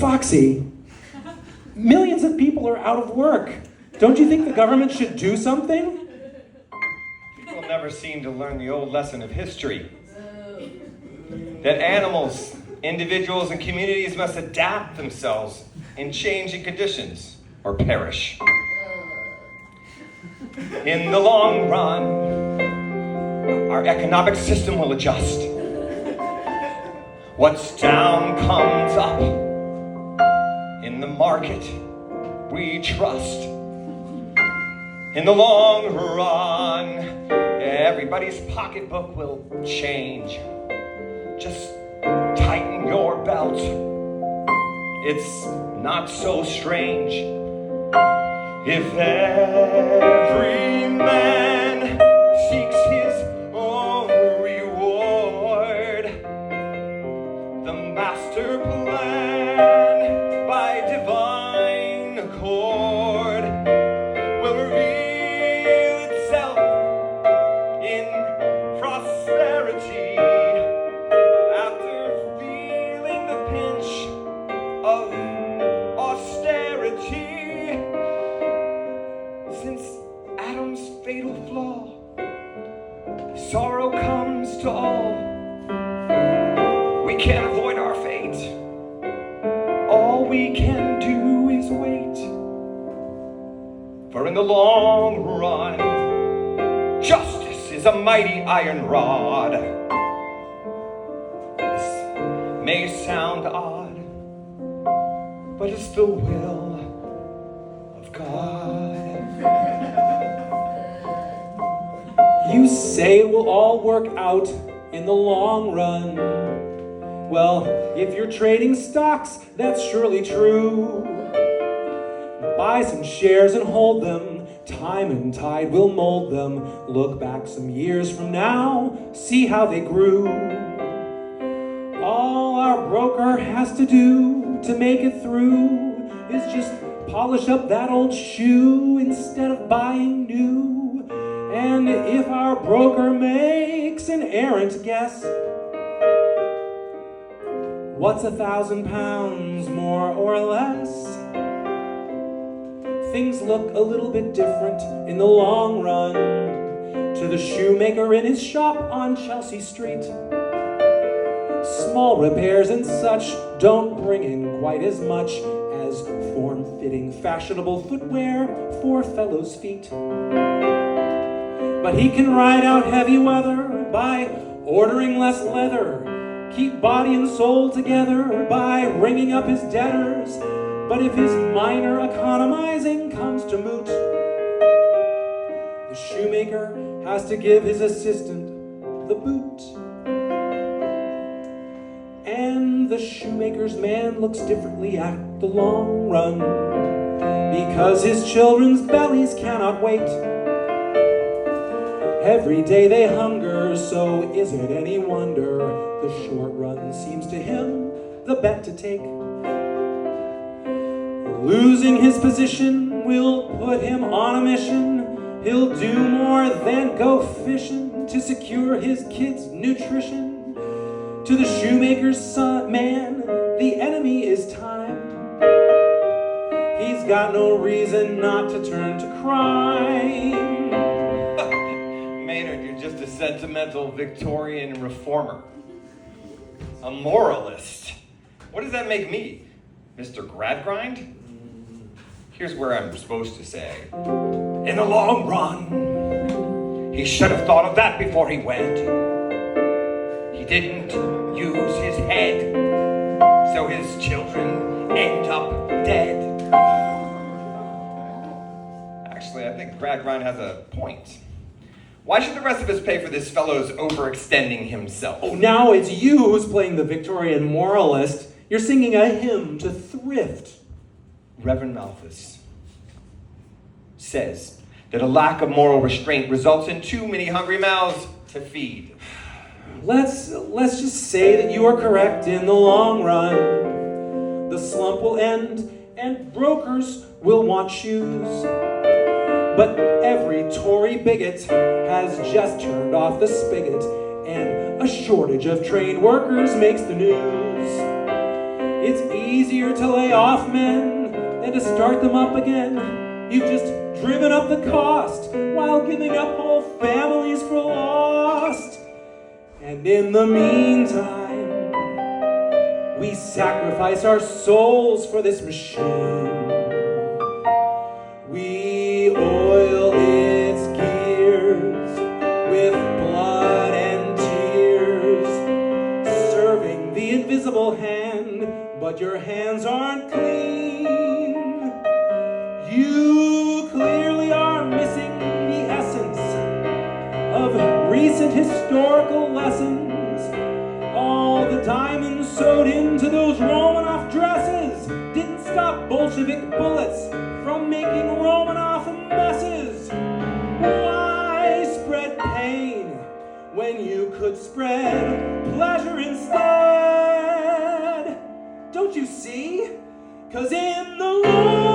Foxy, millions of people are out of work. Don't you think the government should do something? People never seem to learn the old lesson of history. That animals, individuals, and communities must adapt themselves in changing conditions or perish. In the long run, our economic system will adjust. What's down comes up. In the market, we trust. In the long run, everybody's pocketbook will change. Just tighten your belt. It's not so strange if every man seeks his own reward. The master plan by divine accord will reveal itself in prosperity after feeling the pinch of austerity. Since Adam's fatal flaw, sorrow comes to all. We can't avoid our fate. All we can do is wait. For in the long run, justice is a mighty iron rod. This may sound odd, but it's the will of God. You say it will all work out in the long run. Well, if you're trading stocks, that's surely true. Buy some shares and hold them. Time and tide will mold them. Look back some years from now, see how they grew. All our broker has to do to make it through is just polish up that old shoe instead of buying new. And if our broker makes an errant guess, what's 1,000 pounds more or less? Things look a little bit different in the long run to the shoemaker in his shop on Chelsea Street. Small repairs and such don't bring in quite as much as form-fitting fashionable footwear for fellows' feet. But he can ride out heavy weather by ordering less leather, keep body and soul together by ringing up his debtors. But if his minor economizing comes to moot, the shoemaker has to give his assistant the boot. And the shoemaker's man looks differently at the long run because his children's bellies cannot wait. Every day they hunger, so is it any wonder the short run seems to him the bet to take? Losing his position will put him on a mission. He'll do more than go fishing to secure his kids' nutrition. To the shoemaker's son, man, the enemy is time. He's got no reason not to turn to crime. Maynard, you're just a sentimental Victorian reformer. A moralist. What does that make me? Mr. Gradgrind? Here's where I'm supposed to say. In the long run, he should have thought of that before he went. He didn't use his head, so his children end up dead. Actually, I think Gradgrind has a point. Why should the rest of us pay for this fellow's overextending himself? Oh, now it's you who's playing the Victorian moralist. You're singing a hymn to thrift. Reverend Malthus says that a lack of moral restraint results in too many hungry mouths to feed. Let's just say that you are correct in the long run. The slump will end and brokers will want shoes. But every Tory bigot has just turned off the spigot, and a shortage of trained workers makes the news. It's easier to lay off men than to start them up again. You've just driven up the cost while giving up whole families for lost. And in the meantime, we sacrifice our souls for this machine. We oil its gears with blood and tears, serving the invisible hand, but your hands aren't clean. You clearly are missing the essence of recent historical lessons. All the diamonds sewed into those Romanoff dresses didn't stop Bolshevik bullets from making Romanoff messes. Why spread pain when you could spread pleasure instead? Don't you see? 'Cause in the long